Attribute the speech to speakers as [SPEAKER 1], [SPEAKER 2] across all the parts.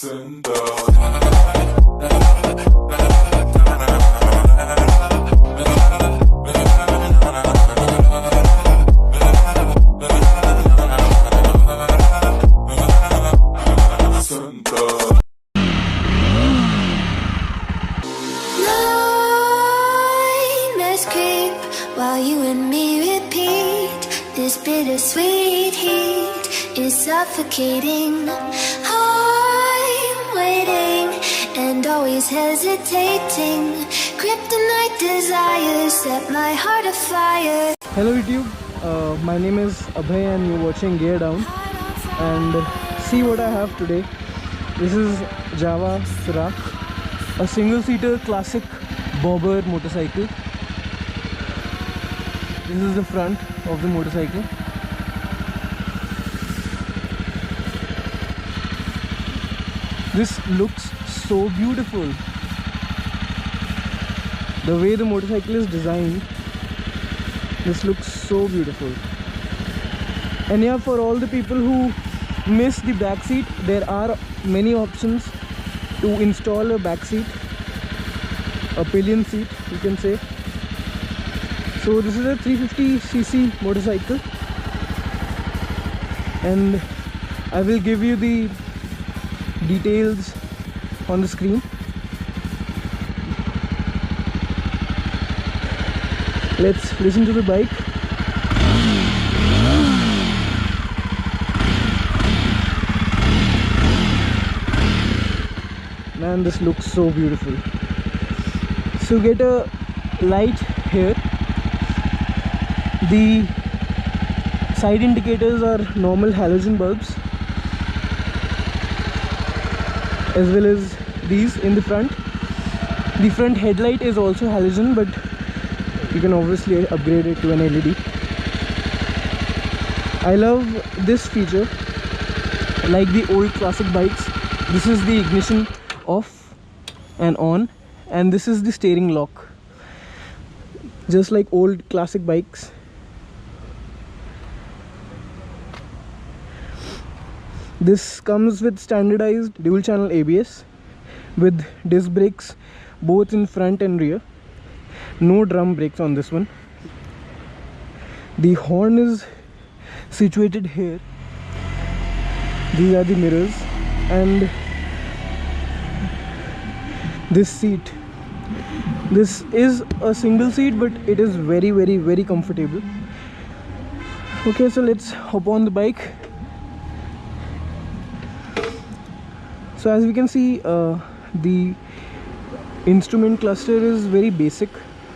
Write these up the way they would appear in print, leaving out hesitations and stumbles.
[SPEAKER 1] Nightmares creep while you and me repeat. This bittersweet heat is suffocating. I'm waiting and always hesitating. Kryptonite desires set my heart afire.
[SPEAKER 2] Hello YouTube, my name is Abhay and you're watching Gear Down. And see what I have today. This is Java Sirach, a single-seater classic bobber motorcycle. This is the front of the motorcycle. This looks so beautiful. The way the motorcycle is designed, this looks so beautiful. And yeah, for all the people who miss the back seat, there are many options to install a back seat, a pillion seat you can say. So this is a 350cc motorcycle and I will give you the details on the screen. Let's listen to the bike. Man, this looks so beautiful. So get a light here. The side indicators are normal halogen bulbs, as well as these in the front. The front headlight is also halogen, but you can obviously upgrade it to an LED. I love this feature. Like the old classic bikes, this is the ignition off and on, and this is the steering lock, just like old classic bikes. This comes with standardized dual channel ABS with disc brakes both in front and rear. No drum brakes on this one. The horn is situated here. These are the mirrors, and this seat, this is a single seat, but it is very comfortable. Okay, so let's hop on the bike. So as we can see, the instrument cluster is very basic.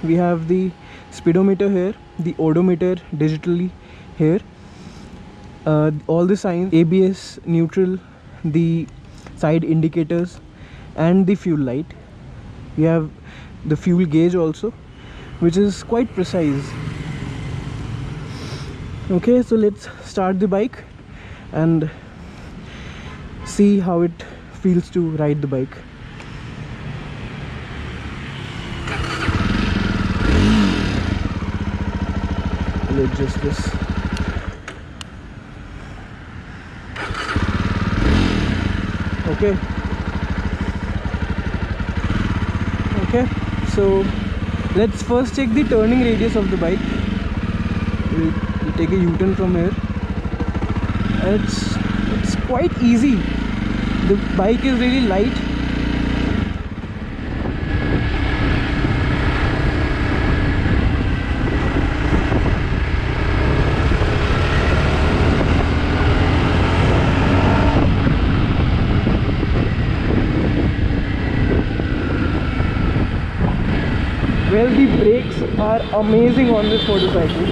[SPEAKER 2] We have the speedometer here, the odometer digitally here, all the signs, ABS, neutral, the side indicators, and the fuel light. We have the fuel gauge also, which is quite precise. Okay, so let's start the bike and see how it feels to ride the bike. Let's adjust this. Okay, so let's first check the turning radius of the bike. We'll take a U-turn from here. It's quite easy. The bike is really light. Well, the brakes are amazing on this motorcycle.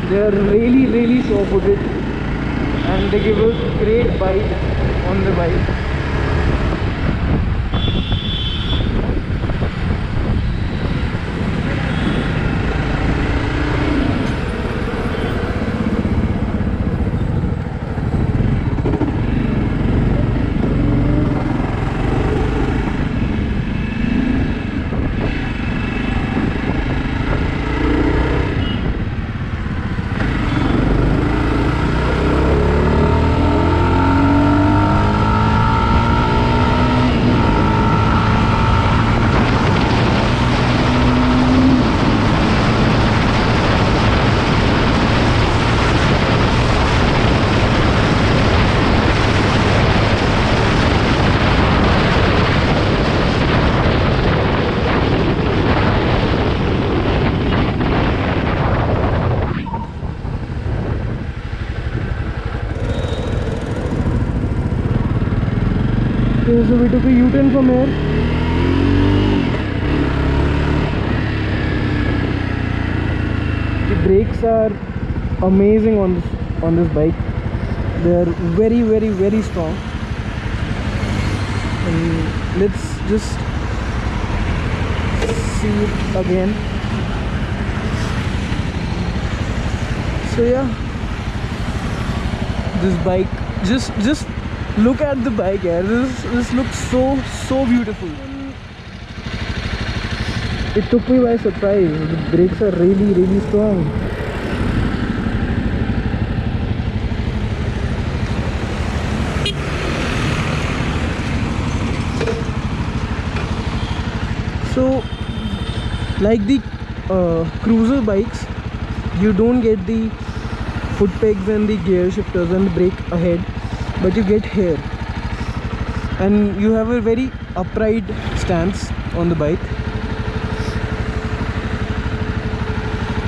[SPEAKER 2] They are really sure-footed and they give a great bite on the bike. Okay, so we took a U-turn from here. The brakes are amazing on this bike. They are very, very, very strong. And let's just see it again. So yeah, this bike, just look at the bike here. This looks so beautiful. It took me by surprise. The brakes are really, really strong. So, like the cruiser bikes, you don't get the foot pegs and the gear shifters and the brake ahead, but you get here, and you have a very upright stance on the bike.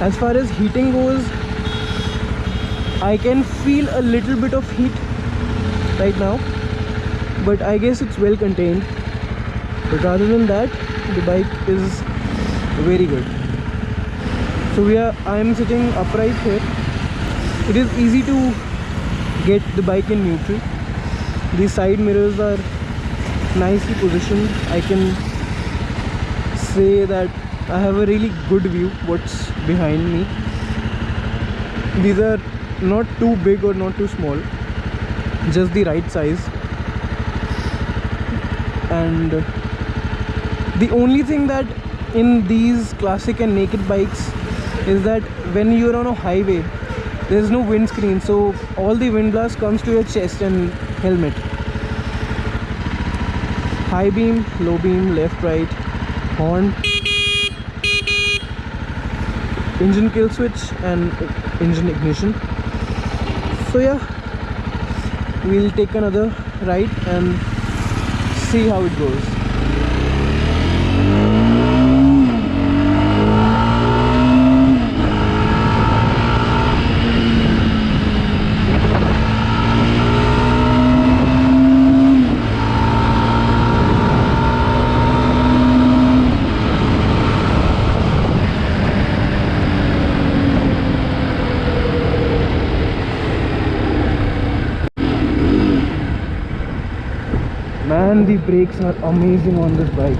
[SPEAKER 2] As far as heating goes, I can feel a little bit of heat right now, but I guess it's well contained. But rather than that, the bike is very good. So I am sitting upright here. It is easy to get the bike in neutral. The side mirrors are nicely positioned. I can say that I have a really good view what's behind me. These are not too big or not too small, just the right size. And the only thing that in these classic and naked bikes is that when you're on a highway, there's no windscreen, so all the wind blast comes to your chest and helmet. High beam, low beam, left, right, horn, engine kill switch and engine ignition. So yeah, we'll take another ride and see how it goes. Man, the brakes are amazing on this bike.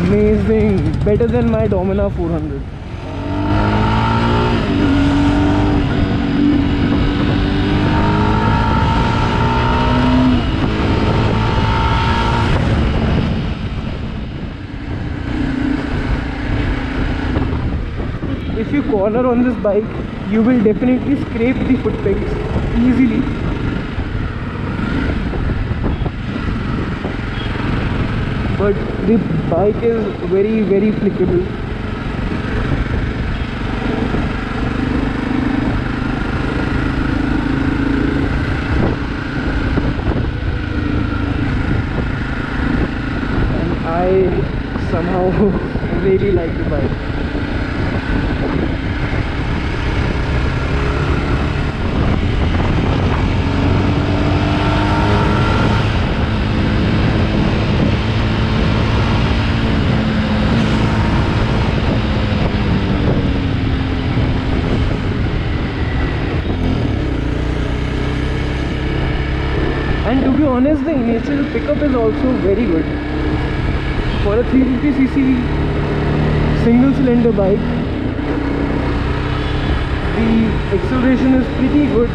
[SPEAKER 2] Amazing. Better than my Dominar 400. If you corner on this bike, you will definitely scrape the foot pegs easily. But the bike is very, very flickable. And I somehow really like the bike. And to be honest, the initial pickup is also very good. For a 350cc single cylinder bike, the acceleration is pretty good.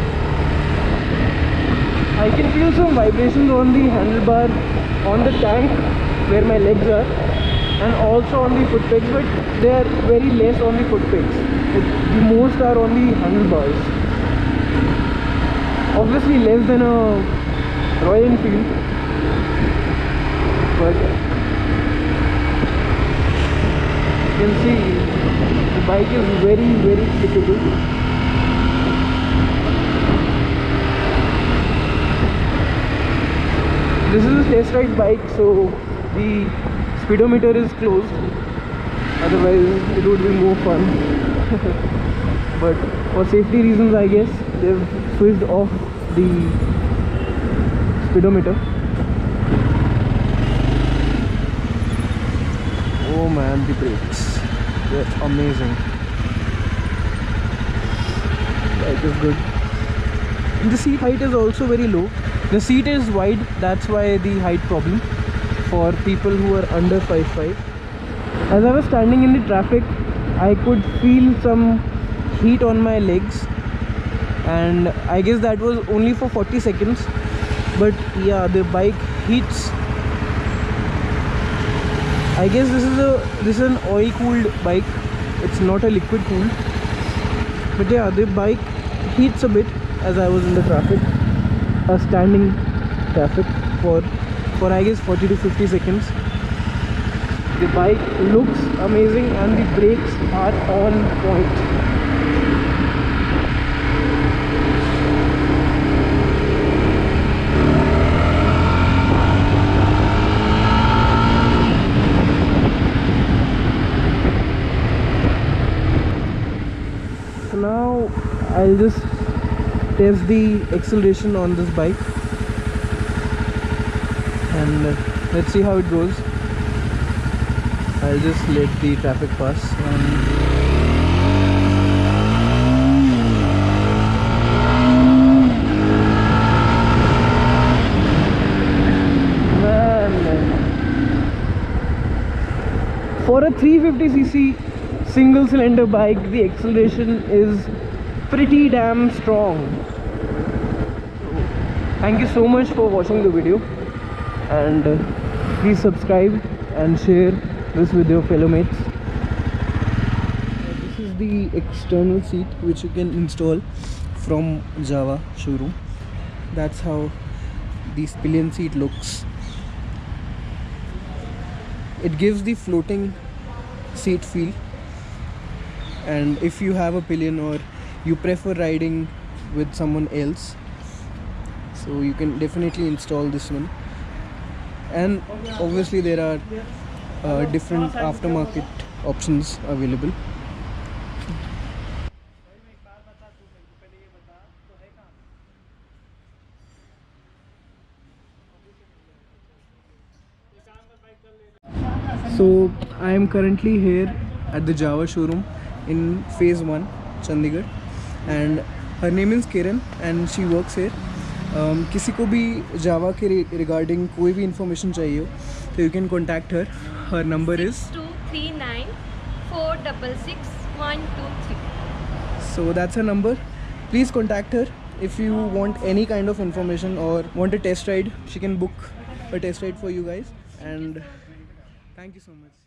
[SPEAKER 2] I can feel some vibrations on the handlebar, on the tank where my legs are, and also on the foot pegs, but they are very less on the foot pegs. The most are on the handlebars. Obviously less than a Royal Enfield, but you can see the bike is very, very flickable. This is a test ride bike, so the speedometer is closed, otherwise it would be more fun. But for safety reasons, I guess they've switched off the speedometer. Oh man, the brakes, they're amazing. Bike is good. The seat height is also very low. The seat is wide, that's why the height problem for people who are under 5'5". As I was standing in the traffic, I could feel some heat on my legs, and I guess that was only for 40 seconds. But yeah, the bike heats. I guess this is an oil cooled bike. It's not a liquid cooled. But yeah, the bike heats a bit as I was in the traffic, standing traffic for I guess 40 to 50 seconds. The bike looks amazing and the brakes are on point. So now I'll just test the acceleration on this bike, and let's see how it goes. I'll just let the traffic pass for a 350cc single cylinder bike, the acceleration is pretty damn strong. Thank you so much for watching the video, and please subscribe and share this with your fellow mates. This is the external seat which you can install from Java showroom. That's how the pillion seat looks. It gives the floating seat feel, and if you have a pillion or you prefer riding with someone else, so you can definitely install this one. And obviously there are different aftermarket options available. So I am currently here at the Java showroom in phase 1, Chandigarh, and her name is Kiran and she works here. किसी को भी Java के regarding कोई भी information चाहिए हो तो you can contact her. Her number is
[SPEAKER 3] 6239 466 123.
[SPEAKER 2] So that's her number. Please contact her if you want any kind of information or want a test ride. She can book a test ride for you guys. And thank you so much.